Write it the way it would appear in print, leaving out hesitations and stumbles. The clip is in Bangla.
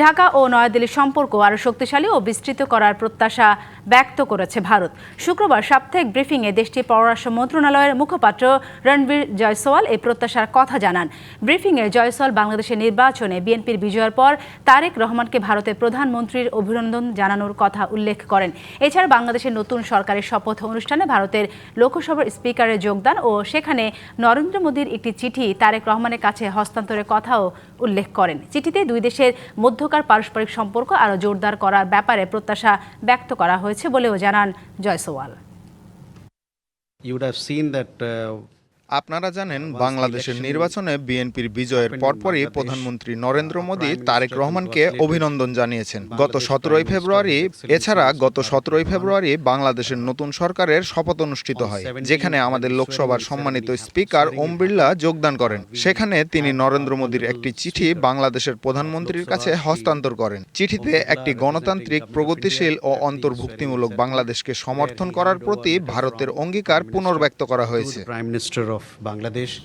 ঢাকা ও নয়াদিল্লির সম্পর্ক আরও শক্তিশালী ও বিস্তৃত করার প্রত্যাশা ব্যক্ত করেছে ভারত। শুক্রবার সাপ্তাহিক ব্রিফিংয়ে দেশটির পররাষ্ট্র মন্ত্রণালয়ের মুখপাত্র রণবীর জয়সওয়াল এই প্রত্যাশার কথা জানান। ব্রিফিংয়ে জয়সওয়াল বাংলাদেশের নির্বাচনে বিএনপির বিজয়ের পর তারেক রহমানকে ভারতের প্রধানমন্ত্রীর অভিনন্দন জানানোর কথা উল্লেখ করেন। এছাড়া বাংলাদেশের নতুন সরকারের শপথ অনুষ্ঠানে ভারতের লোকসভার স্পিকারের যোগদান ও সেখানে নরেন্দ্র মোদীর একটি চিঠি তারেক রহমানের কাছে হস্তান্তরের কথাও উল্লেখ করেন। চিঠিতে দুই দেশের মধ্যকার পারস্পরিক সম্পর্ক আরও জোরদার করার ব্যাপারে প্রত্যাশা ব্যক্ত করা হয়েছে বলেও জানান জয়সওয়াল। আপনারা জানেন, বাংলাদেশের নির্বাচনে বিএনপির বিজয়ের পরপরই প্রধানমন্ত্রী নরেন্দ্র মোদী তারেক রহমানকে অভিনন্দন জানিয়েছেন। গত 17ই ফেব্রুয়ারি বাংলাদেশের নতুন সরকারের শপথ অনুষ্ঠিত হয়, যেখানে আমাদের লোকসভার সম্মানিত স্পিকার ওম বিড়লা যোগদান করেন। সেখানে তিনি নরেন্দ্র মোদীর একটি চিঠি বাংলাদেশের প্রধানমন্ত্রীর কাছে হস্তান্তর করেন। চিঠিতে একটি গণতান্ত্রিক, প্রগতিশীল ও অন্তর্ভুক্তিমূলক বাংলাদেশকে সমর্থন করার প্রতি ভারতের অঙ্গীকার পুনর্ব্যক্ত করা হয়েছে। of Bangladesh